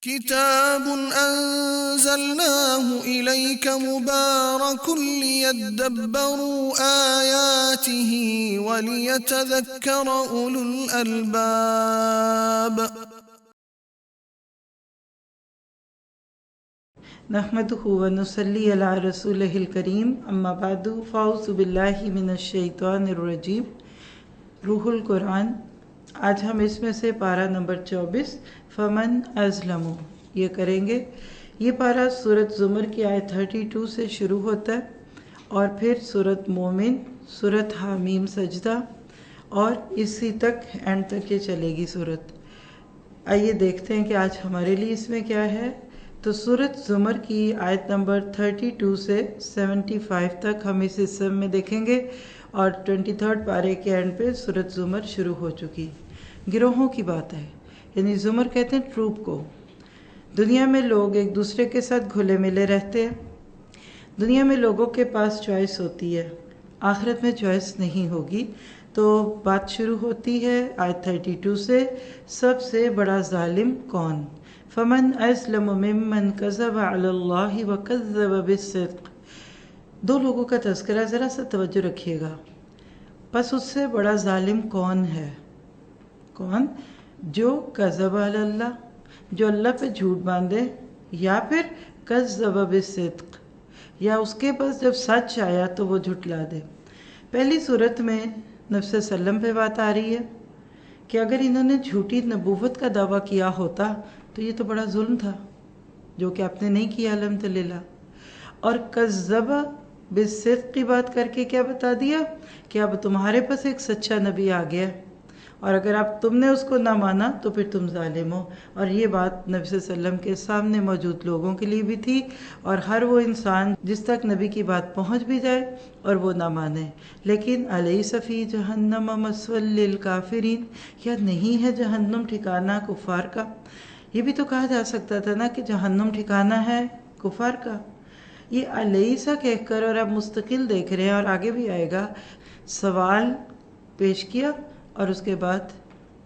كتاب أنزلناه إليك مبارك ليدبروا آياته وليتذكر أولو الألباب. نحمده ونصلي على رسوله الكريم اما بعد فاعوذ باللہ من الشیطان الرجیم. روح القرآن. آج ہم اس میں سے پارہ نمبر 24 فمن ازلم یہ کریں گے. یہ پارہ سورۃ زمر کی آیت 32 سے شروع ہوتا ہے اور پھر سورۃ مومن، سورۃ حامیم سجدہ اور اسی تک اینڈ تک یہ چلے گی سورت. آئیے دیکھتے ہیں کہ آج ہمارے لیے اس میں کیا ہے. تو سورۃ زمر کی آیت نمبر 32 سے 75 تک ہم اس حصے میں دیکھیں گے اور 23 پارے کے اینڈ پہ سورۃ زمر شروع ہو چکی. گروہوں کی بات ہے، یعنی زمر کہتے ہیں ٹروپ کو. دنیا میں لوگ ایک دوسرے کے ساتھ گھلے ملے رہتے ہیں. دنیا میں لوگوں کے پاس چوائس ہوتی ہے، آخرت میں چوائس نہیں ہوگی. تو بات شروع ہوتی ہے آیت 32 سے. سب سے بڑا ظالم کون؟ فمن اسلم ممن کذب علی اللہ وکذب بالصدق. دو لوگوں کا تذکرہ، ذرا سا توجہ رکھیے گا. پس اس سے بڑا ظالم کون ہے؟ کون؟ جو کذب علی اللہ، جو اللہ پہ جھوٹ باندھے، یا پھر کذب بالصدق، یا اس کے پاس جب سچ آیا تو وہ جھٹلا دے. پہلی صورت میں نبی صلی اللہ علیہ وسلم پہ بات آ رہی ہے کہ اگر انہوں نے جھوٹی نبوت کا دعویٰ کیا ہوتا تو یہ تو بڑا ظلم تھا، جو کہ آپ نے نہیں کیا الحمدللہ. اور کذب بالصدق کی بات کر کے کیا بتا دیا کہ اب تمہارے پاس ایک سچا نبی آ گیا اور اگر آپ تم نے اس کو نہ مانا تو پھر تم ظالم ہو. اور یہ بات نبی صلی اللہ علیہ وسلم کے سامنے موجود لوگوں کے لیے بھی تھی اور ہر وہ انسان جس تک نبی کی بات پہنچ بھی جائے اور وہ نہ مانے. لیکن الیس فی جہنم مثوی للکافرین، کیا نہیں ہے جہنم ٹھکانہ کفار کا؟ یہ بھی تو کہا جا سکتا تھا نا کہ جہنم ٹھکانہ ہے کفار کا. یہ الیسا کہہ کر اور اب مستقل دیکھ رہے ہیں اور آگے بھی آئے گا، سوال پیش کیا اور اس کے بعد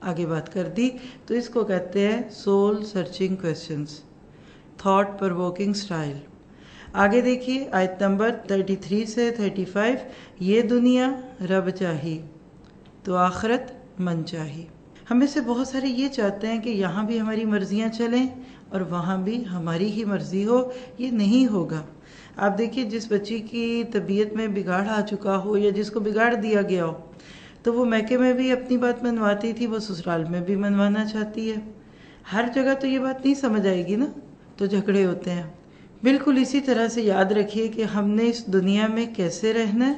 آگے بات کر دی. تو اس کو کہتے ہیں civil searching questions, thought provoking style. آگے دیکھیے آیت نمبر 33 سے 35. یہ دنیا رب چاہی تو آخرت من چاہی. ہم میں سے بہت سارے یہ چاہتے ہیں کہ یہاں بھی ہماری مرضیاں چلیں اور وہاں بھی ہماری ہی مرضی ہو. یہ نہیں ہوگا. آپ دیکھیے جس بچی کی طبیعت میں بگاڑ آ چکا ہو یا جس کو بگاڑ دیا گیا ہو تو وہ میکے میں بھی اپنی بات منواتی تھی، وہ سسرال میں بھی منوانا چاہتی ہے. ہر جگہ تو یہ بات نہیں سمجھ آئے گی نا، تو جھگڑے ہوتے ہیں. بالکل اسی طرح سے یاد رکھیے کہ ہم نے اس دنیا میں کیسے رہنا ہے،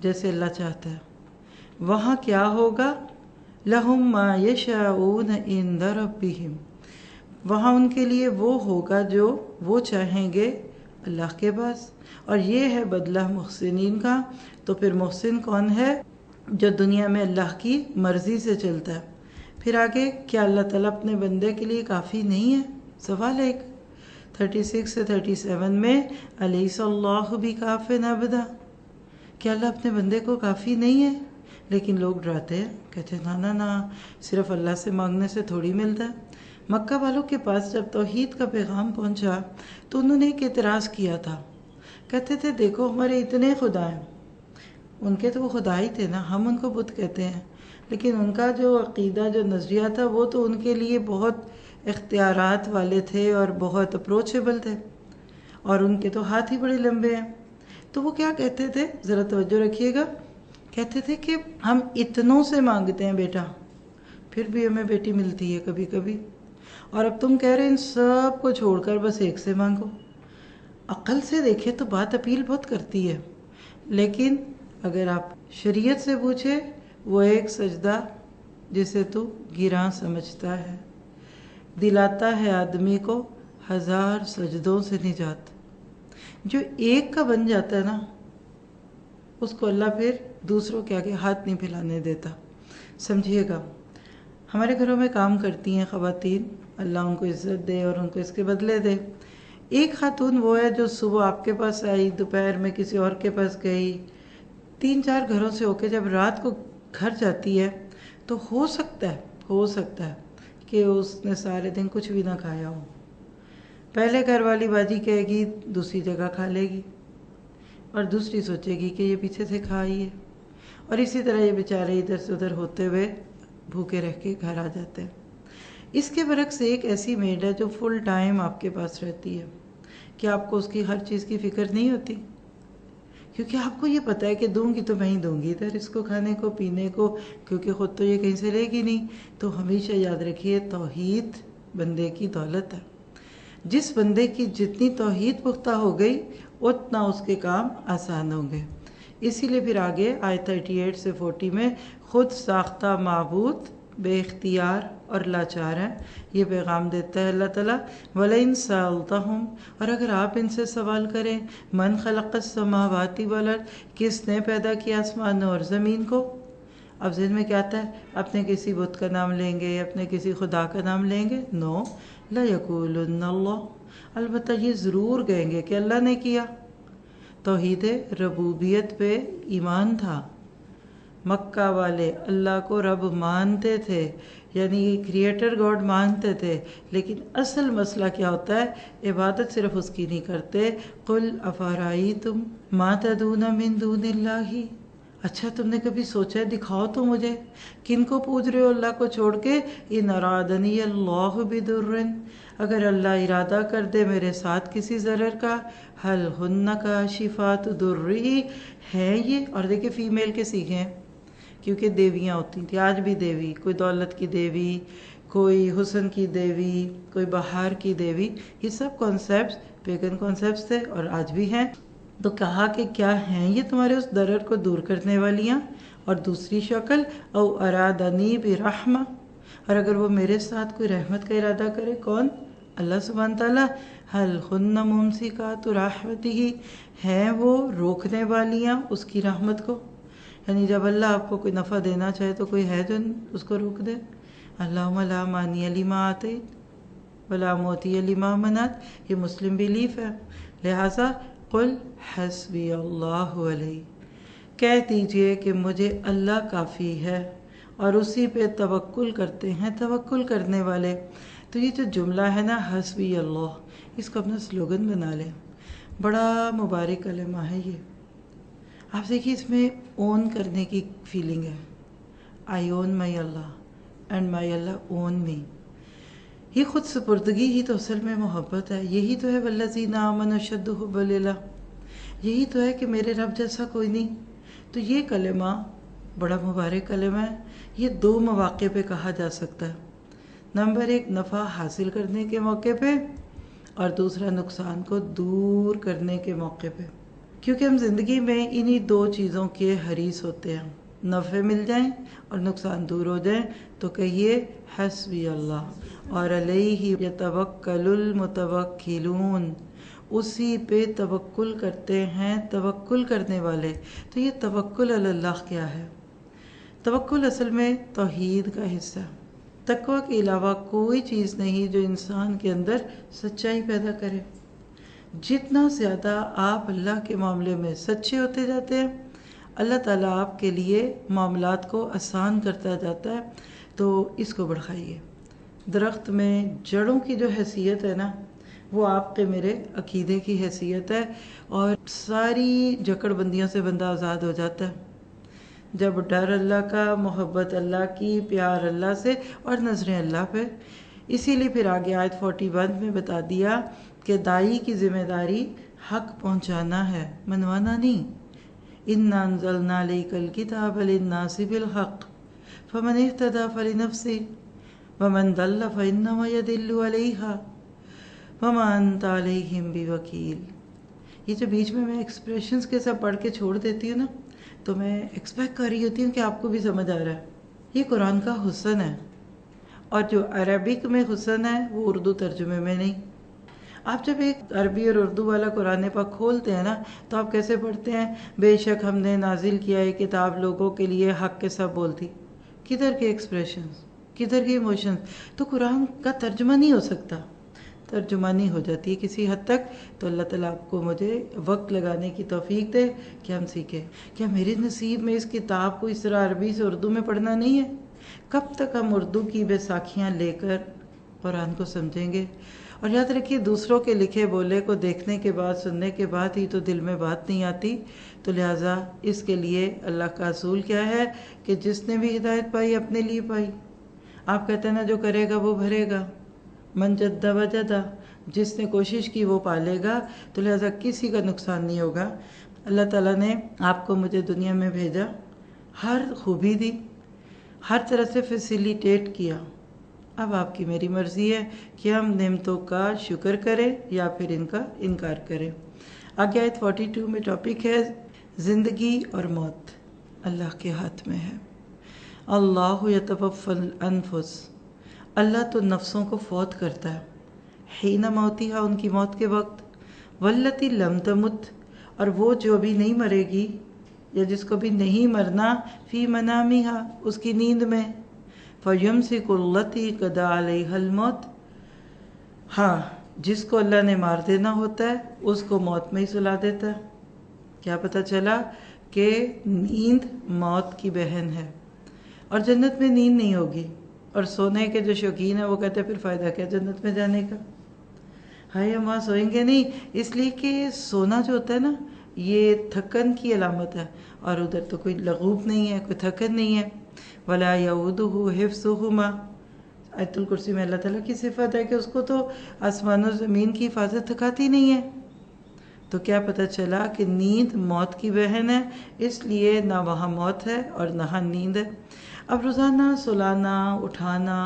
جیسے اللہ چاہتا ہے. وہاں کیا ہوگا؟ لہم ما یشاؤون عند ربہم، وہاں ان کے لیے وہ ہوگا جو وہ چاہیں گے اللہ کے پاس. اور یہ ہے بدلہ محسنین کا. تو پھر محسن کون ہے؟ جو دنیا میں اللہ کی مرضی سے چلتا ہے. پھر آگے کیا اللہ تعالیٰ اپنے بندے کے لیے کافی نہیں ہے؟ سوال ہے ایک. 36 سے 37 میں الیس اللہ بکاف عبدا، کیا اللہ اپنے بندے کو کافی نہیں ہے؟ لیکن لوگ ڈراتے ہیں، کہتے ہیں نا نا، صرف اللہ سے مانگنے سے تھوڑی ملتا ہے. مکہ والوں کے پاس جب توحید کا پیغام پہنچا تو انہوں نے ایک اعتراض کیا تھا. کہتے تھے دیکھو ہمارے اتنے خدا ہیں. ان کے تو وہ خدا ہی تھے نا، ہم ان کو بت کہتے ہیں. لیکن ان کا جو عقیدہ، جو نظریہ تھا، وہ تو ان کے لیے بہت اختیارات والے تھے اور بہت اپروچیبل تھے، اور ان کے تو ہاتھ ہی بڑے لمبے ہیں. تو وہ کیا کہتے تھے، ذرا توجہ رکھیے گا. کہتے تھے کہ ہم اتنوں سے مانگتے ہیں بیٹا، پھر بھی ہمیں بیٹی ملتی ہے کبھی کبھی، اور اب تم کہہ رہے ان سب کو چھوڑ کر بس ایک سے مانگو. عقل سے دیکھے تو بات اپیل بہت کرتی ہے، لیکن اگر آپ شریعت سے پوچھے، وہ ایک سجدہ جسے تو گراں سمجھتا ہے دلاتا ہے آدمی کو 1000 سجدوں سے نجات. جو ایک کا بن جاتا ہے نا، اس کو اللہ پھر دوسروں کے آگے ہاتھ نہیں پھیلانے دیتا. سمجھیے گا، ہمارے گھروں میں کام کرتی ہیں خواتین، اللہ ان کو عزت دے اور ان کو اس کے بدلے دے. ایک خاتون وہ ہے جو صبح آپ کے پاس آئی، دوپہر میں کسی اور کے پاس گئی، 3-4 گھروں سے ہو کے جب رات کو گھر جاتی ہے تو ہو سکتا ہے کہ اس نے سارے دن کچھ بھی نہ کھایا ہو. پہلے گھر والی باجی کہے گی دوسری جگہ کھا لے گی، اور دوسری سوچے گی کہ یہ پیچھے سے کھائی ہے، اور اسی طرح یہ بیچارے ادھر سے ادھر ہوتے ہوئے بھوکے رہ کے گھر آ جاتے ہیں. اس کے برعکس ایک ایسی میڈ ہے جو فل ٹائم آپ کے پاس رہتی ہے کہ آپ کو اس کی ہر چیز کی فکر نہیں ہوتی، کیونکہ آپ کو یہ پتہ ہے کہ دوں گی تو میں ہی دوں گی ادھر اس کو کھانے کو پینے کو، کیونکہ خود تو یہ کہیں سے لے گی نہیں. تو ہمیشہ یاد رکھیے توحید بندے کی دولت ہے. جس بندے کی جتنی توحید پختہ ہو گئی اتنا اس کے کام آسان ہوں گے. اسی لیے پھر آگے آیت 38 سے 40 میں خود ساختہ معبود بے اختیار اور لاچار ہیں، یہ پیغام دیتا ہے اللہ تعالیٰ. وَلَئِن سَأَلْتَهُمْ، اور اگر آپ ان سے سوال کریں، من خلق السماوات والارض، کس نے پیدا کیا آسمانوں اور زمین کو. اب ذہن میں کیا آتا ہے؟ اپنے کسی بت کا نام لیں گے، اپنے کسی خدا کا نام لیں گے؟ نو. لَيَقُولُنَّ اللَّهُ، البتہ یہ ضرور کہیں گے کہ اللہ نے کیا. توحید ربوبیت پہ ایمان تھا. مکہ والے اللہ کو رب مانتے تھے، یعنی کریٹر گاڈ مانتے تھے، لیکن اصل مسئلہ کیا ہوتا ہے؟ عبادت صرف اس کی نہیں کرتے. قُلْ أَفَرَأَيْتُمْ مَا تَدْعُونَ مِن دُونِ اللَّهِ، اچھا تم نے کبھی سوچا ہے، دکھاؤ تو مجھے کن کو پوج رہے ہو اللہ کو چھوڑ کے. إِنْ أَرَادَنِيَ اللَّهُ بِضُرٍّ، اگر اللہ ارادہ کر دے میرے ساتھ کسی ضرر کا، هَلْ هُنَّ كَاشِفَاتُ ضُرِّهِ، ہے یہ. اور دیکھیں فیمیل کے سیکھے ہیں، کیونکہ دیویاں ہوتی تھیں، آج بھی دیوی، کوئی دولت کی دیوی، کوئی حسن کی دیوی، کوئی بہار کی دیوی، یہ سب کانسیپٹس پیگن کانسیپٹس تھے اور آج بھی ہیں. تو کہا کہ کیا ہیں یہ تمہارے اس ضرر کو دور کرنے والیاں. اور دوسری شکل او ارادنی برحمہ، اور اگر وہ میرے ساتھ کوئی رحمت کا ارادہ کرے، کون؟ اللہ سبحانہ تعالیٰ. حل ہن ممسکات رحمتہ، ہیں وہ روکنے والیاں اس کی رحمت کو. یعنی جب اللہ آپ کو کوئی نفع دینا چاہے تو کوئی ہے جو اس کو روک دے. اللہم لا مانی لما آتیت ولا موتی لما منعت، یہ مسلم بیلیف ہے. لہٰذا قل حسبی اللہ علیہ، کہہ دیجئے کہ مجھے اللہ کافی ہے، اور اسی پہ توکل کرتے ہیں توکل کرنے والے. تو یہ جو جملہ ہے نا حسبی اللہ، اس کو اپنا سلوگن بنا لیں. بڑا مبارک کلمہ ہے یہ. آپ دیکھیے اس میں اون کرنے کی فیلنگ ہے. آئی اون مائی اللہ اینڈ مائی اللہ اون می. یہ خود سپردگی ہی تو اصل میں محبت ہے. یہی تو ہے والذین آمنوا اشد حبا للہ، یہی تو ہے کہ میرے رب جیسا کوئی نہیں. تو یہ کلمہ بڑا مبارک کلمہ ہے. یہ دو مواقع پہ کہا جا سکتا ہے. نمبر 1 نفع حاصل کرنے کے موقع پہ، اور دوسرا نقصان کو دور کرنے کے موقع پہ. کیونکہ ہم زندگی میں انہی دو چیزوں کے حریص ہوتے ہیں، نفع مل جائیں اور نقصان دور ہو جائیں. تو کہیے حسبی اللہ، اور علیہ یتوکل المتوکلون، اسی پہ توکل کرتے ہیں توکل کرنے والے. تو یہ توکل علی اللہ کیا ہے؟ توکل اصل میں توحید کا حصہ ہے. تقوی کے علاوہ کوئی چیز نہیں جو انسان کے اندر سچائی پیدا کرے. جتنا زیادہ آپ اللہ کے معاملے میں سچے ہوتے جاتے ہیں، اللہ تعالیٰ آپ کے لیے معاملات کو آسان کرتا جاتا ہے. تو اس کو بڑھائیے. درخت میں جڑوں کی جو حیثیت ہے نا، وہ آپ کے میرے عقیدے کی حیثیت ہے، اور ساری جکڑ بندیوں سے بندہ آزاد ہو جاتا ہے جب ڈر اللہ کا، محبت اللہ کی، پیار اللہ سے اور نظریں اللہ پہ. اسی لیے پھر آگے آیت 41 میں بتا دیا کہ داعی کی ذمہ داری حق پہنچانا ہے، منوانا نہیں. اِنَّا أَنزَلْنَا عَلَيْكَ الْكِتَابَ لِلنَّاسِ بِالْحَقِّ فَمَنِ اهْتَدَىٰ فَلِنَفْسِهِ وَمَنْ ضَلَّ فَإِنَّمَا يَضِلُّ عَلَيْهَا وَمَا أَنْتَ عَلَيْهِمْ بِوَكِيلٍ. یہ جو بیچ میں ایکسپریشنز کے ساتھ پڑھ کے چھوڑ دیتی ہوں نا، تو میں ایکسپیکٹ کر رہی ہوتی ہوں کہ آپ کو بھی سمجھ آ رہا ہے. یہ قرآن کا حسن ہے، اور جو عربک میں حسن ہے وہ اردو ترجمے میں نہیں. آپ جب ایک عربی اور اردو والا قرآن پاک کھولتے ہیں نا، تو آپ کیسے پڑھتے ہیں؟ بے شک ہم نے نازل کیا ہے کتاب لوگوں کے لیے حق کے ساتھ بولتی. کدھر کے ایکسپریشنز، کدھر کے ایموشنز؟ تو قرآن کا ترجمہ نہیں ہو سکتا، ترجمانی ہو جاتی ہے کسی حد تک. تو اللہ تعالیٰ آپ کو مجھے وقت لگانے کی توفیق دے کہ ہم سیکھیں. کیا میرے نصیب میں اس کتاب کو اس طرح عربی سے اردو میں پڑھنا نہیں ہے؟ کب تک ہم اردو کی بیساکھیاں لے کر قرآن کو سمجھیں گے؟ اور یاد رکھیے دوسروں کے لکھے بولے کو دیکھنے کے بعد سننے کے بعد ہی تو دل میں بات نہیں آتی، تو لہٰذا اس کے لیے اللہ کا اصول کیا ہے کہ جس نے بھی ہدایت پائی اپنے لیے پائی۔ آپ کہتے ہیں نا جو کرے گا وہ بھرے گا، من جدہ وجدہ، جس نے کوشش کی وہ پالے گا، تو لہٰذا کسی کا نقصان نہیں ہوگا۔ اللہ تعالیٰ نے آپ کو مجھے دنیا میں بھیجا، ہر خوبی دی، ہر طرح سے فیسیلیٹیٹ کیا۔ اب آپ کی میری مرضی ہے کہ ہم نعمتوں کا شکر کریں یا پھر ان کا انکار کریں۔ آگے آیت 42 میں ٹاپک ہے زندگی اور موت اللہ کے ہاتھ میں ہے۔ اللہ یتوفی الانفس، اللہ تو نفسوں کو فوت کرتا ہے، حین موتہا، ان کی موت کے وقت، واللتی لم تمت، اور وہ جو بھی نہیں مرے گی یا جس کو بھی نہیں مرنا، فی منامہا، اس کی نیند میں، فیمسک التی قضی علیہا الموت، ہاں جس کو اللہ نے مار دینا ہوتا ہے اس کو موت میں ہی سلا دیتا ہے۔ کیا پتہ چلا کہ نیند موت کی بہن ہے، اور جنت میں نیند نہیں ہوگی۔ اور سونے کے جو شوقین ہیں وہ کہتے ہیں پھر فائدہ کیا جنت میں جانے کا، ہائے ہم وہاں سوئیں گے نہیں، اس لیے کہ سونا جو ہوتا ہے نا یہ تھکن کی علامت ہے، اور ادھر تو کوئی لغوب نہیں ہے، کوئی تھکن نہیں ہے۔ وَلَا يَؤُودُهُ حِفْظُهُمَا، آیت الکرسی میں اللہ تعالیٰ کی صفت ہے کہ اس کو تو آسمان و زمین کی حفاظت تھکاتی نہیں ہے۔ تو کیا پتہ چلا کہ نیند موت کی بہن ہے، اس لیے نہ وہاں موت ہے اور نہ نیند ہے۔ اب روزانہ سلانا اٹھانا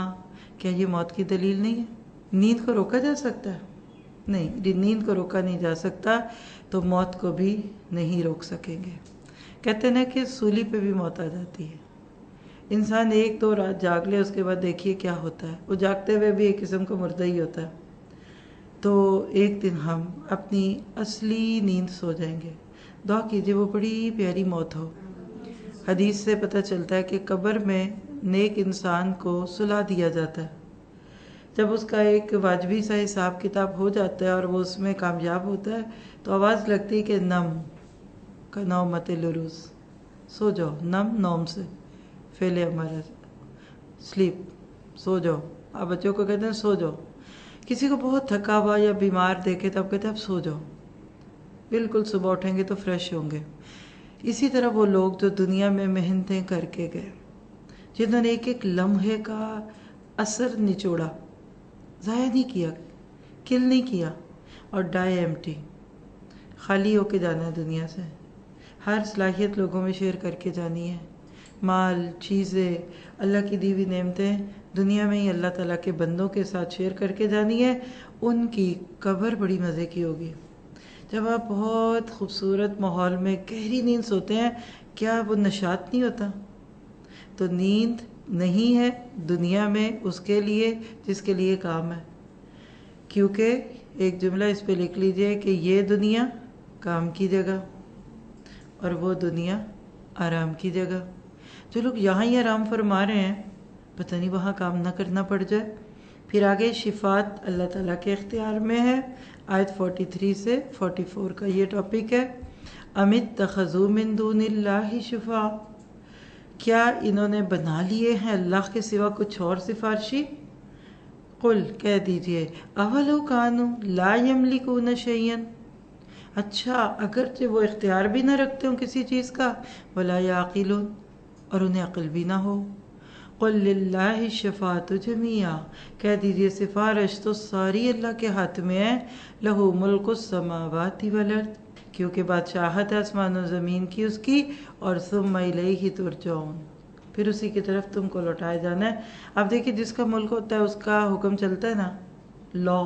کیا یہ موت کی دلیل نہیں ہے؟ نیند کو روکا جا سکتا ہے؟ نہیں، نیند کو روکا نہیں جا سکتا تو موت کو بھی نہیں روک سکیں گے۔ کہتے ہیں کہ سولی پہ بھی موت آ جاتی ہے، انسان ایک دو رات جاگ لے اس کے بعد دیکھیے کیا ہوتا ہے، وہ جاگتے ہوئے بھی ایک قسم کا مردہ ہی ہوتا ہے۔ تو ایک دن ہم اپنی اصلی نیند سو جائیں گے۔ دعا کیجئے وہ بڑی پیاری موت ہو۔ حدیث سے پتہ چلتا ہے کہ قبر میں نیک انسان کو سلا دیا جاتا ہے، جب اس کا ایک واجبی سا حساب کتاب ہو جاتا ہے اور وہ اس میں کامیاب ہوتا ہے تو آواز لگتی ہے کہ نم کا نومت لروز، سو جاؤ، نم نوم سے فعل ہمارا سلیپ، سو جاؤ۔ آپ بچوں کو کہتے ہیں سو جاؤ، کسی کو بہت تھکا ہوا یا بیمار دیکھے تو آپ کہتے ہیں اب سو جاؤ، بالکل صبح اٹھیں گے تو فریش ہوں گے۔ اسی طرح وہ لوگ جو دنیا میں محنتیں کر کے گئے، جنہوں نے ایک ایک لمحے کا اثر نچوڑا، ضائع نہیں کیا، کل نہیں کیا، اور ڈائی ایمٹی، خالی ہو کے جانا ہے دنیا سے، ہر صلاحیت لوگوں میں شیئر کر کے جانی ہے، مال، چیزیں، اللہ کی دی ہوئی نعمتیں دنیا میں ہی اللہ تعالیٰ کے بندوں کے ساتھ شیئر کر کے جانی ہے۔ ان کی قبر بڑی مزے کی ہوگی۔ جب آپ بہت خوبصورت ماحول میں گہری نیند سوتے ہیں، کیا وہ نشاط نہیں ہوتا؟ تو نیند نہیں ہے دنیا میں اس کے لیے جس کے لیے کام ہے، کیونکہ ایک جملہ اس پہ لکھ لیجئے کہ یہ دنیا کام کی جگہ اور وہ دنیا آرام کی جگہ۔ جو لوگ یہاں ہی آرام فرما رہے ہیں پتہ نہیں وہاں کام نہ کرنا پڑ جائے۔ پھر آگے شفاعت اللہ تعالیٰ کے اختیار میں ہے، آیت 43 سے 44 کا یہ ٹاپک ہے۔ ام اتخذوا من دون اللہ شفاء، کیا انہوں نے بنا لیے ہیں اللہ کے سوا کچھ اور سفارشی؟ قل، کہہ دیجئے، اولو کانوا لا یملکون شیئا، اچھا اگرچہ وہ اختیار بھی نہ رکھتے ہوں کسی چیز کا، ولا یعقلون، اور انہیں عقل بھی نہ ہو۔ قل للہ الشفاعۃ جمیعا، کہہ دیجئے سفارش تو ساری اللہ کے ہاتھ میں ہے، لہ ملک السماوات والارض، کیونکہ بادشاہت ہے آسمان و زمین کی اس کی، اور ثم الیہ ترجعون، پھر اسی کی طرف تم کو لوٹائے جانا ہے۔ اب دیکھیں جس کا ملک ہوتا ہے اس کا حکم چلتا ہے نا، لا،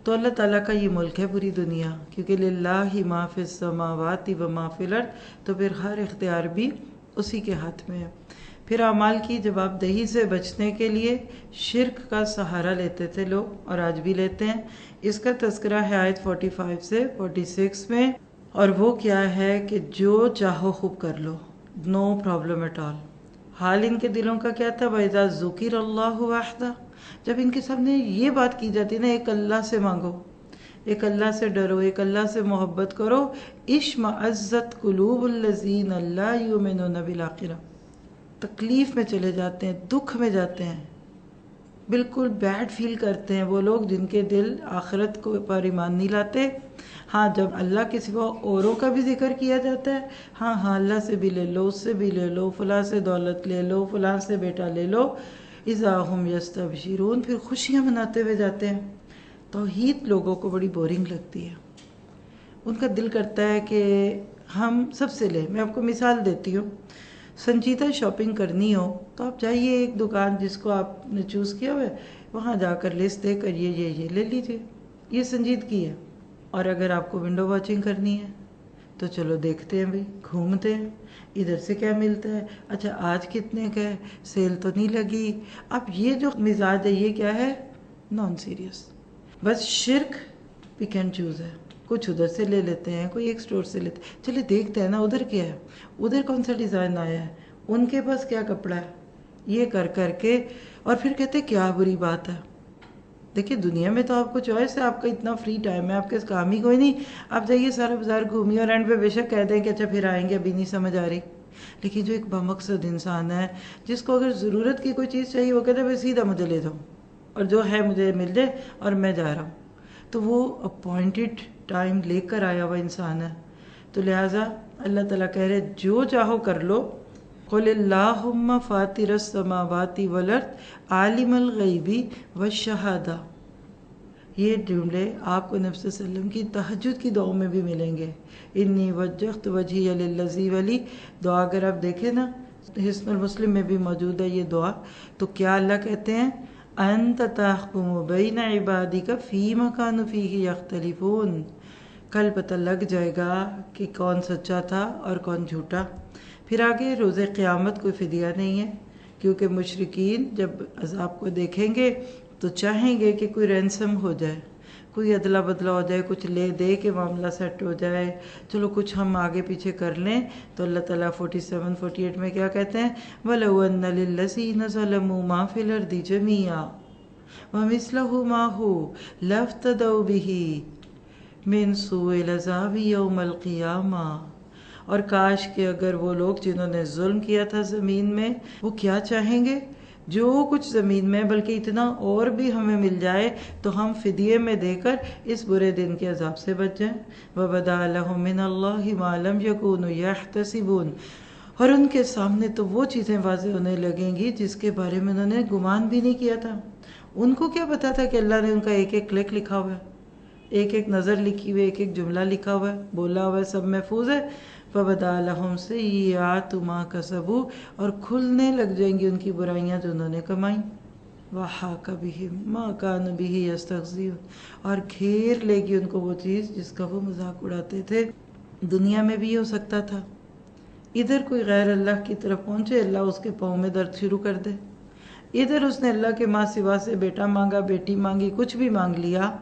تو اللہ تعالیٰ کا یہ ملک ہے پوری دنیا، کیونکہ للہ ما فی السماوات و ما فی الارض، تو پھر ہر اختیار بھی اسی کے ہاتھ میں ہے۔ پھر اعمال کی جواب دہی سے بچنے کے لیے شرک کا سہارا لیتے تھے لوگ، اور آج بھی لیتے ہیں۔ اس کا تذکرہ ہے آیت 45 سے 46 میں، اور وہ کیا ہے کہ جو چاہو خوب کر لو، نو پرابلم ایٹ آل۔ حال ان کے دلوں کا کیا تھا؟ وَإِذَا ذُكِرَ اللَّهُ وَحْدَهُ، جب ان کے سامنے یہ بات کی جاتی نا ایک اللہ سے مانگو، ایک اللہ سے ڈرو، ایک اللہ سے محبت کرو، اشمئزت قلوب الذین لا یؤمنون بالآخرہ، تکلیف میں چلے جاتے ہیں، دکھ میں جاتے ہیں، بالکل بیڈ فیل کرتے ہیں وہ لوگ جن کے دل آخرت کو پر ایمان نہیں لاتے۔ ہاں جب اللہ کے سوا اوروں کا بھی ذکر کیا جاتا ہے، ہاں اللہ سے بھی لے لو، اس سے بھی لے لو، فلاں سے دولت لے لو، فلاں سے بیٹا لے لو، اذا ہم یستبشرون، پھر خوشیاں مناتے ہوئے جاتے ہیں۔ توحید لوگوں کو بڑی بورنگ لگتی ہے، ان کا دل کرتا ہے کہ ہم سب سے لیں۔ میں آپ کو مثال دیتی ہوں، سنجیدہ شاپنگ کرنی ہو تو آپ جائیے ایک دکان جس کو آپ نے چوز کیا ہوا ہے، وہاں جا کر لسٹ دے کر یہ لے لیجیے، یہ سنجیدگی ہے۔ اور اگر آپ کو ونڈو واچنگ کرنی ہے تو چلو دیکھتے ہیں بھائی، گھومتے ہیں ادھر سے کیا ملتا ہے، اچھا آج کتنے کا ہے، سیل تو نہیں لگی۔ اب یہ جو مزاج ہے یہ کیا ہے؟ Non serious. بس شرک پک اینڈ چوز ہے، کچھ ادھر سے لے لیتے ہیں، کوئی ایک سٹور سے لیتے ہیں، چلے دیکھتے ہیں نا ادھر کیا ہے، ادھر کون سا ڈیزائن آیا ہے، ان کے پاس کیا کپڑا ہے، یہ کر کر کے، اور پھر کہتے کیا بری بات ہے۔ دیکھیے دنیا میں تو آپ کو چوائس ہے، آپ کا اتنا فری ٹائم ہے، آپ کے کام ہی کوئی نہیں، آپ جائیے سارا بازار گھومیے اور اینڈ پہ بے شک کہہ دیں کہ اچھا پھر آئیں گے، ابھی نہیں سمجھ آ رہی۔ لیکن جو ایک بمقصد انسان ہے جس کو اگر ضرورت کی کوئی چیز چاہیے وہ کہتے ہیں سیدھا مجھے لے جاؤ اور جو ہے مجھے مل جائے اور میں جا رہا ہوں، تو وہ اپوائنٹڈ ٹائم لے کر آیا ہوا انسان ہے۔ تو لہٰذا اللہ تعالیٰ کہہ رہے جو چاہو کر لو، قل اللہم فاطر السماوات والارض عالم الغیب والشہادہ، یہ جملے آپ کو نبی صلی اللہ علیہ وسلم کی تہجد کی دعاؤں میں بھی ملیں گے۔ انی وجہت وجہی للذی ولی دعا اگر آپ دیکھیں نا حسن المسلم میں بھی موجود ہے یہ دعا، تو کیا اللہ کہتے ہیں؟ انت تحکم بین عبادک فیما کانوا فیہ یختلفون، کل پتہ لگ جائے گا کہ کون سچا تھا اور کون جھوٹا۔ پھر آگے روز قیامت کوئی فدیہ نہیں ہے، کیونکہ مشرکین جب عذاب کو دیکھیں گے تو چاہیں گے کہ کوئی رینسم ہو جائے، کوئی ادلا بدلا ہو جائے، کچھ لے دے کے معاملہ سیٹ ہو جائے، چلو کچھ ہم آگے پیچھے کر لیں۔ تو اللہ تعالیٰ 47 48 میں کیا کہتے ہیں؟ وَلَوْ أَنَّ لِلَّذِينَ ظَلَمُوا مَا فِي الْأَرْضِ جَمِيعًا وَمِثْلَهُ مَعَهُ لَافْتَدَوْا بِهِ مِنْ سُوءِ الْعَذَابِ يَوْمَ الْقِيَامَةِ، اور کاش کہ اگر وہ لوگ جنہوں نے ظلم کیا تھا زمین میں وہ کیا چاہیں گے؟ جو کچھ زمین میں بلکہ اتنا اور بھی ہمیں مل جائے تو ہم فدیے میں دے کر اس برے دن کے عذاب سے بچ جائیں۔ وَبَدَا لَهُم مِّنَ اللَّهِ مَا لَمْ يَكُونُوا يَحْتَسِبُونَ، اور ان کے سامنے تو وہ چیزیں واضح ہونے لگیں گی جس کے بارے میں انہوں نے گمان بھی نہیں کیا تھا۔ ان کو کیا پتا تھا کہ اللہ نے ان کا ایک ایک کلک لکھا ہوا ہے، ایک ایک نظر لکھی ہوئی، ایک ایک جملہ لکھا ہوا ہے، بولا ہوا ہے، سب محفوظ ہے۔ فَبَدَا لَهُمْ سَيِّئَاتُ مَا كَسَبُوا، اور کھلنے لگ جائیں گی ان کی برائیاں جو انہوں نے کمائیں۔ وَحَاقَ بِهِمْ مَا كَانُوا بِهِ يَسْتَهْزِئُونَ، اور گھیر لے گی ان کو وہ چیز جس کا وہ مذاق اڑاتے تھے۔ دنیا میں بھی یہ ہو سکتا تھا، ادھر کوئی غیر اللہ کی طرف پہنچے، اللہ اس کے پاؤں میں درد شروع کر دے، ادھر اس نے اللہ کے ماں سوا سے بیٹا مانگا، بیٹی مانگی، کچھ بھی مانگ لیا،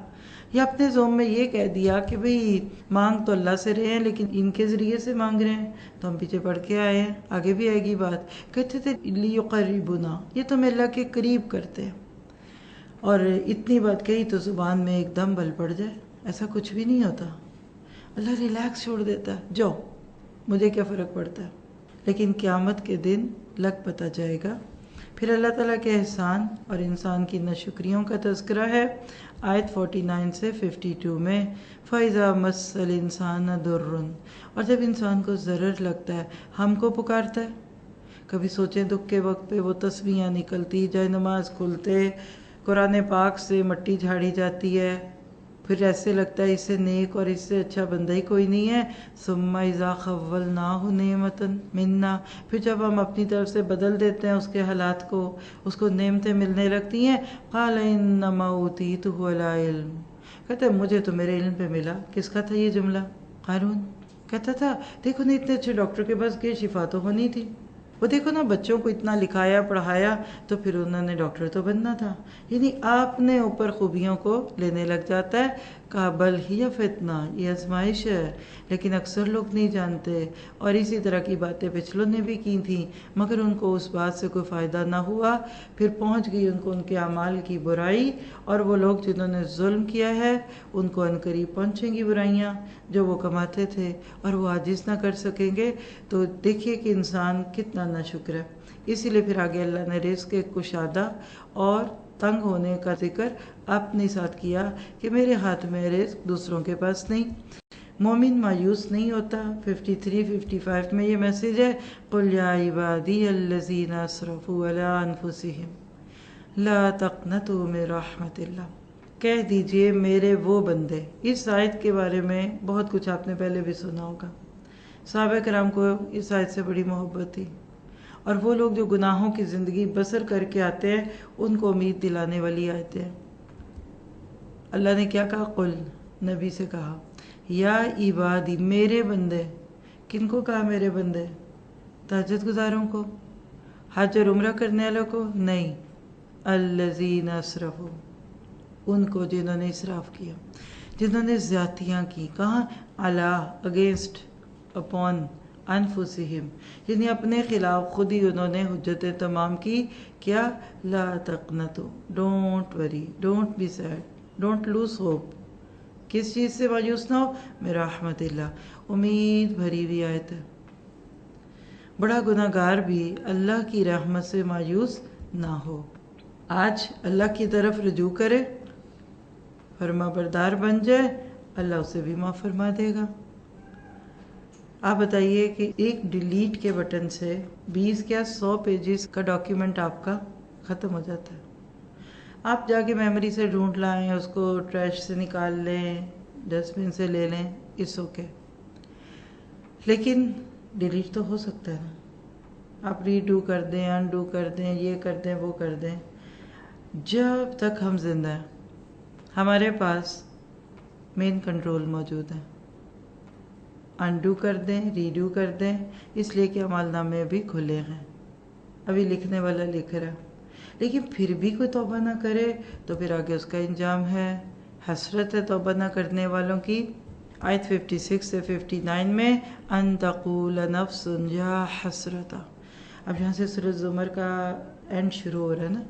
یا اپنے ذوم میں یہ کہہ دیا کہ بھئی مانگ تو اللہ سے رہے ہیں لیکن ان کے ذریعے سے مانگ رہے ہیں، تو ہم پیچھے پڑھ کے آئے ہیں، آگے بھی آئے گی بات۔ کہتے تھے لیقربنا، یہ تو ہم اللہ کے قریب کرتے ہیں، اور اتنی بات کہی تو زبان میں ایک دم بل پڑ جائے، ایسا کچھ بھی نہیں ہوتا، اللہ ریلیکس چھوڑ دیتا ہے، جاؤ مجھے کیا فرق پڑتا ہے۔ لیکن قیامت کے دن لگ پتہ جائے گا۔ پھر اللہ تعالیٰ کے احسان اور انسان کی ناشکریوں کا تذکرہ ہے آیت 49 سے 52 میں، فَإِذَا مَسَّ الْإِنسَانَ ضُرٌّ، اور جب انسان کو ضرر لگتا ہے، ہم کو پکارتا ہے۔ کبھی سوچیں دکھ کے وقت پہ وہ تسبیحاں نکلتی، جائے نماز کھلتے، قرآن پاک سے مٹی جھاڑی جاتی ہے، پھر ایسے لگتا ہے اس سے نیک اور اس سے اچھا بندہ ہی کوئی نہیں ہے۔ ثُمَّ إِذَا خَوَّلْنَاهُ نِعْمَةً مِنَّا، پھر جب ہم اپنی طرف سے بدل دیتے ہیں اس کے حالات کو، اس کو نعمتیں ملنے لگتی ہیں، قَالَ إِنَّمَا أُوتِيتُهُ عَلَىٰ عِلْمٍ، کہتا ہے مجھے تو میرے علم پہ ملا۔ کس کا تھا یہ جملہ؟ قارون کہتا تھا دیکھو نا اتنے اچھے ڈاکٹر کے پاس گئے، شفا تو ہونی تھی، وہ دیکھو نا بچوں کو اتنا لکھایا پڑھایا تو پھر انہوں نے ڈاکٹر تو بننا تھا۔ یعنی اپنے اوپر خوبیوں کو لینے لگ جاتا ہے۔ کابل ہی فتنہ، یہ آزمائش ہے، لیکن اکثر لوگ نہیں جانتے، اور اسی طرح کی باتیں پچھلوں نے بھی کی تھیں مگر ان کو اس بات سے کوئی فائدہ نہ ہوا، پھر پہنچ گئی ان کو ان کے اعمال کی برائی، اور وہ لوگ جنہوں نے ظلم کیا ہے ان کو عنقریب پہنچیں گی برائیاں جو وہ کماتے تھے، اور وہ عاجز نہ کر سکیں گے۔ تو دیکھیے کہ انسان کتنا ناشکر ہے۔ اسی لیے پھر آگے اللہ نے رزق کے کشادہ اور تنگ ہونے کا ذکر اپنے ساتھ کیا کہ میرے ہاتھ میں رزق، دوسروں کے پاس نہیں۔ مومن مایوس نہیں ہوتا۔ 53-55 میں یہ میسیج ہے، قُلْ يَا عِبَادِيَ الَّذِينَ أَسْرَفُوا عَلَىٰ أَنفُسِهِمْ لَا تَقْنَطُوا مِن رَحْمَتِ اللَّهِ، کہہ دیجئے میرے وہ بندے۔ اس آیت کے بارے میں بہت کچھ آپ نے پہلے بھی سنا ہوگا۔ صحابہ کرام کو اس آیت سے بڑی محبت تھی، اور وہ لوگ جو گناہوں کی زندگی بسر کر کے آتے ہیں ان کو امید دلانے والی آیتیں ہیں۔ اللہ نے کیا کہا؟ قل، نبی سے کہا، یا عبادی، میرے بندے۔ کن کو کہا میرے بندے؟ تہجد گزاروں کو، حج اور عمرہ کرنے والوں کو نہیں، الذین اسرفوا، ان کو جنہوں نے اسراف کیا، جنہوں نے زیادتیاں کی۔ کہاں؟ علی، اگینسٹ، اپون، انفسہم، یعنی اپنے خلاف خود ہی انہوں نے حجتیں تمام کی۔ کیا؟ لا تقنطوا، don't worry, don't be sad, don't lose hope. کس چیز سے مایوس نہ ہو؟ من رحمت اللہ، امید بھری ہوئی آیت ہے۔ بڑا گناہ گار بھی اللہ کی رحمت سے مایوس نہ ہو۔ آج اللہ کی طرف رجوع کرے، فرما بردار بن جائے، اللہ اسے بھی معاف فرما دے گا۔ آپ بتائیے کہ ایک ڈیلیٹ کے بٹن سے 20 کیا 100 پیجز کا ڈاکیومنٹ آپ کا ختم ہو جاتا ہے۔ آپ جا کے میموری سے ڈھونڈ لائیں، اس کو ٹریش سے نکال لیں، ڈسٹ بن سے لے لیں، اٹس اوکے، لیکن ڈیلیٹ تو ہو سکتا ہے نا۔ آپ ریڈو کر دیں، انڈو کر دیں، یہ کر دیں، وہ کر دیں۔ جب تک ہم زندہ ہیں ہمارے پاس مین کنٹرول موجود ہے۔ انڈو کر دیں، ریڈو کر دیں، اس لیے کہ اعمال نامے بھی کھلے ہیں، ابھی لکھنے والا لکھ رہا ہے، لیکن پھر بھی کوئی توبہ نہ کرے تو پھر آگے اس کا انجام ہے، حسرت ہے توبہ نہ کرنے والوں کی۔ آیت 56 سے 59 میں، ان تقول نفس یا حسرتا، اب یہاں سے سورۃ زمر کا اینڈ شروع ہو رہا ہے نا،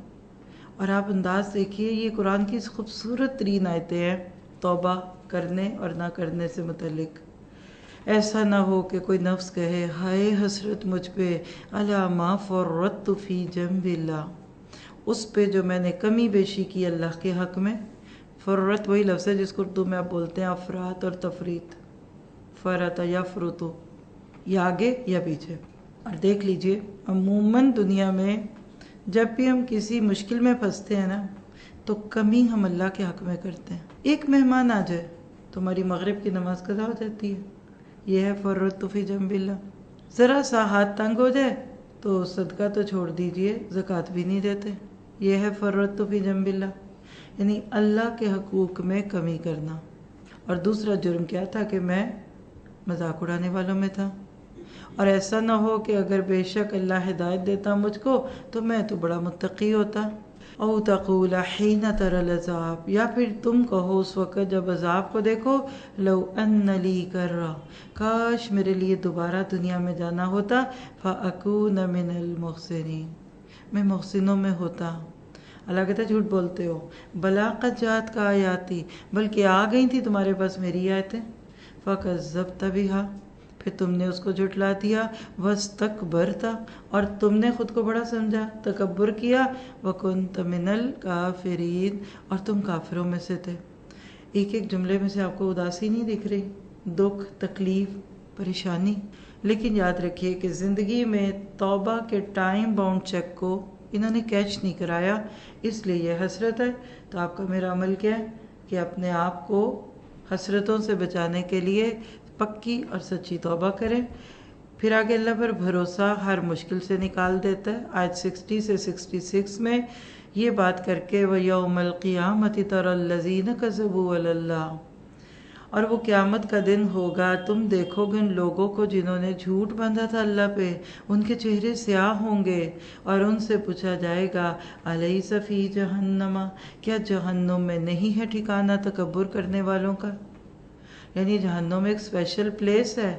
اور آپ انداز دیکھیے، یہ قرآن کی خوبصورت ترین آیتیں ہیں توبہ کرنے اور نہ کرنے سے متعلق۔ ایسا نہ ہو کہ کوئی نفس کہے، ہائے حسرت مجھ پہ، الا ما فرطت فی جنب اللہ، اس پہ جو میں نے کمی بیشی کی اللہ کے حق میں۔ فرت وہی لفظ ہے جس کو اردو میں آپ بولتے ہیں افراد اور تفریط، فرط یا فرتو، یا آگے یا پیچھے۔ اور دیکھ لیجئے عموماً دنیا میں جب بھی ہم کسی مشکل میں پھنستے ہیں نا تو کمی ہم اللہ کے حق میں کرتے ہیں۔ ایک مہمان آ جائے تو ہماری مغرب کی نماز قضا ہو جاتی ہے، یہ ہے فرط فی جنب اللہ۔ ذرا سا ہاتھ تنگ ہو جائے تو صدقہ تو چھوڑ دیجئے، زکوٰۃ بھی نہیں دیتے، یہ ہے فرط فی جنب اللہ، یعنی اللہ کے حقوق میں کمی کرنا۔ اور دوسرا جرم کیا تھا کہ میں مذاق اڑانے والوں میں تھا۔ اور ایسا نہ ہو کہ اگر بے شک اللہ ہدایت دیتا مجھ کو تو میں تو بڑا متقی ہوتا۔ او تقول حین تری العذاب، یا پھر تم کہو اس وقت جب عذاب کو دیکھو، لو ان لی کرہ، کاش میرے لیے دوبارہ دنیا میں جانا ہوتا، فاکون من المحسنین، میں محسنوں میں ہوتا۔ اللہ کہتا ہے جھوٹ بولتے ہو، بلا قد جات کا آیاتی، بلکہ آ گئی تھی تمہارے پاس میری آیتیں، فکذبت بہا، پھر تم نے اس کو جھٹلا دیا، واستکبرت، اور تم نے خود کو بڑا سمجھا، تکبر کیا، وکنت من الکافرین، اور تم کافروں میں سے تھے۔ ایک ایک جملے میں سے آپ کو اداسی نہیں دکھ رہی، دکھ، تکلیف، پریشانی، لیکن یاد رکھیے کہ زندگی میں توبہ کے ٹائم باؤنڈ چیک کو انہوں نے کیچ نہیں کرایا، اس لیے یہ حسرت ہے۔ تو آپ کا میرا عمل کیا ہے کہ اپنے آپ کو حسرتوں سے بچانے کے لیے پکی اور سچی توبہ کریں، پھر آگے اللہ پر بھروسہ ہر مشکل سے نکال دیتا ہے۔ آیت 60 سے 66 میں یہ بات کر کے، وَيَوْمَ الْقِيَامَةِ تَرَى الَّذِينَ كَذَبُوا عَلَى اللَّهِ، اور وہ قیامت کا دن ہوگا، تم دیکھو گے ان لوگوں کو جنہوں نے جھوٹ باندھا تھا اللہ پہ، ان کے چہرے سیاہ ہوں گے، اور ان سے پوچھا جائے گا، الیس فی جہنم، کیا جہنم میں نہیں ہے ٹھکانہ تکبر کرنے والوں کا؟ یعنی جہنم ایک اسپیشل پلیس ہے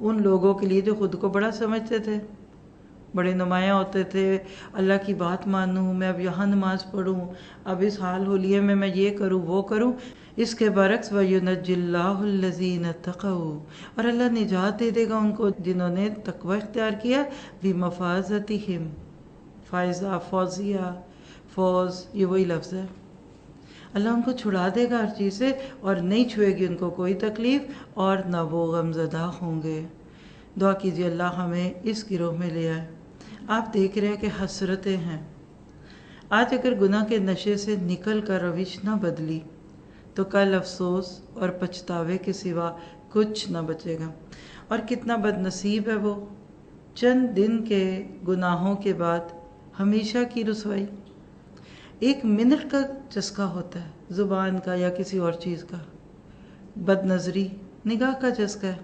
ان لوگوں کے لیے جو خود کو بڑا سمجھتے تھے، بڑے نمایاں ہوتے تھے، اللہ کی بات مانوں، میں اب یہاں نماز پڑھوں، اب اس حال حلیے میں یہ کروں وہ کروں۔ اس کے برعکس وَيُنَجِّ اللَّهُ الَّذِينَ اتَّقَوْا، اور اللہ نجات دے دے گا ان کو جنہوں نے تقوی اختیار کیا، بِمَفَازَتِهِمْ، فائزہ، فوزیہ، فوز، یہ وہی لفظ ہے۔ اللہ ان کو چھڑا دے گا ہر چیز سے، اور نہیں چھوئے گی ان کو کوئی تکلیف، اور نہ وہ غم زدہ ہوں گے۔ دعا کیجیے اللہ ہمیں اس گروہ میں لے آئے۔ آپ دیکھ رہے ہیں کہ حسرتیں ہیں۔ آج اگر گناہ کے نشے سے نکل کر روش نہ بدلی تو کل افسوس اور پچھتاوے کے سوا کچھ نہ بچے گا۔ اور کتنا بد نصیب ہے وہ، چند دن کے گناہوں کے بعد ہمیشہ کی رسوائی۔ 1 منٹ کا چسکا ہوتا ہے، زبان کا یا کسی اور چیز کا، بد نظری نگاہ کا چسکا ہے،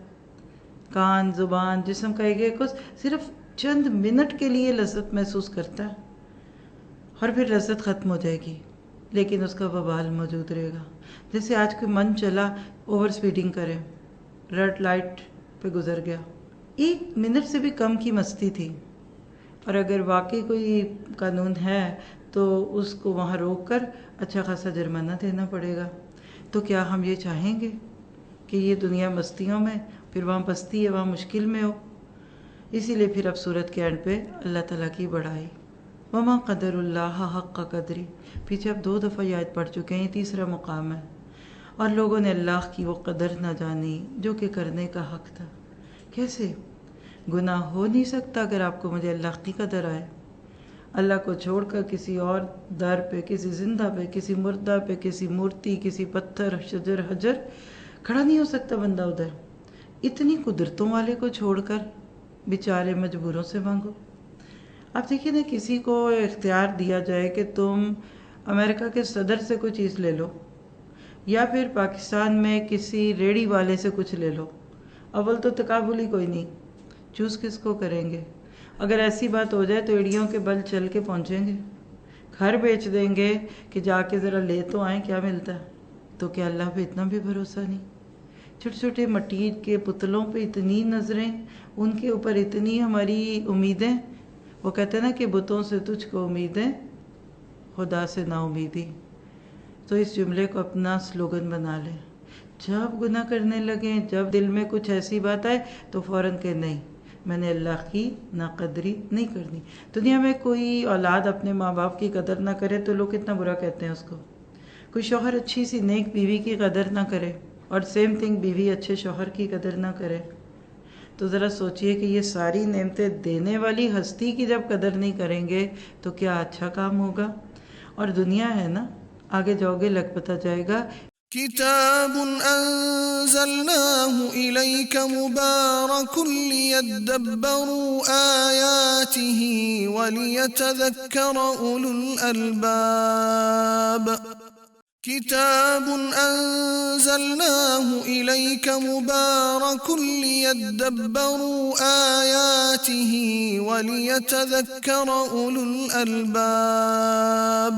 کان، زبان، جسم کا ایک عضو صرف چند منٹ کے لیے لذت محسوس کرتا ہے، اور پھر لذت ختم ہو جائے گی، لیکن اس کا وبال موجود رہے گا۔ جیسے آج کوئی من چلا اوور سپیڈنگ کرے، ریڈ لائٹ پہ گزر گیا، 1 منٹ سے بھی کم کی مستی تھی، اور اگر واقعی کوئی قانون ہے تو اس کو وہاں روک کر اچھا خاصا جرمانہ دینا پڑے گا۔ تو کیا ہم یہ چاہیں گے کہ یہ دنیا مستیوں میں، پھر وہاں پستی ہے، وہاں مشکل میں ہو؟ اسی لیے پھر اب صورت کے اینڈ پہ اللہ تعالیٰ کی بڑائی، وما قدر اللہ حق قدری، پیچھے اب 2 دفعہ یہ آیت پڑھ چکے ہیں، یہ تیسرا مقام ہے۔ اور لوگوں نے اللہ کی وہ قدر نہ جانی جو کہ کرنے کا حق تھا۔ کیسے؟ گناہ ہو نہیں سکتا اگر آپ کو مجھے اللہ کی قدر آئے۔ اللہ کو چھوڑ کر کسی اور در پہ، کسی زندہ پہ، کسی مردہ پہ، کسی مورتی، کسی پتھر، شجر، حجر، کھڑا نہیں ہو سکتا بندہ ادھر۔ اتنی قدرتوں والے کو چھوڑ کر بیچارے مجبوروں سے مانگو۔ آپ دیکھیے نا، کسی کو اختیار دیا جائے کہ تم امریکہ کے صدر سے کوئی چیز لے لو، یا پھر پاکستان میں کسی ریڑھی والے سے کچھ لے لو، اول تو تقابل ہی کوئی نہیں، چوز کس کو کریں گے؟ اگر ایسی بات ہو جائے تو ایڑیوں کے بل چل کے پہنچیں گے، گھر بیچ دیں گے کہ جا کے ذرا لے تو آئیں کیا ملتا ہے۔ تو کیا اللہ پہ اتنا بھی بھروسہ نہیں؟ چھوٹے چھوٹے مٹی کے پتلوں پہ اتنی نظریں، ان کے اوپر اتنی ہماری امیدیں۔ وہ کہتے ہیں نا کہ بتوں سے تجھ کو امیدیں، خدا سے نا امیدی۔ تو اس جملے کو اپنا سلوگن بنا لیں۔ جب گناہ کرنے لگیں، جب دل میں کچھ ایسی بات آئے تو فوراً کہ نہیں، میں نے اللہ کی ناقدری نہیں کرنی۔ دنیا میں کوئی اولاد اپنے ماں باپ کی قدر نہ کرے تو لوگ کتنا برا کہتے ہیں اس کو۔ کوئی شوہر اچھی سی نیک بیوی کی قدر نہ کرے، اور سیم تھنگ بیوی اچھے شوہر کی قدر نہ کرے، تو ذرا سوچئے کہ یہ ساری نعمتیں دینے والی ہستی کی جب قدر نہیں کریں گے تو کیا اچھا کام ہوگا؟ اور دنیا ہے نا، آگے جاؤ گے لگ پتہ جائے گا۔ كتاب أنزلناه إليك مبارك ليدبروا آياته وليتذكر أولو الألباب كتاب أنزلناه إليك مبارك ليدبروا آياته وليتذكر أولو الألباب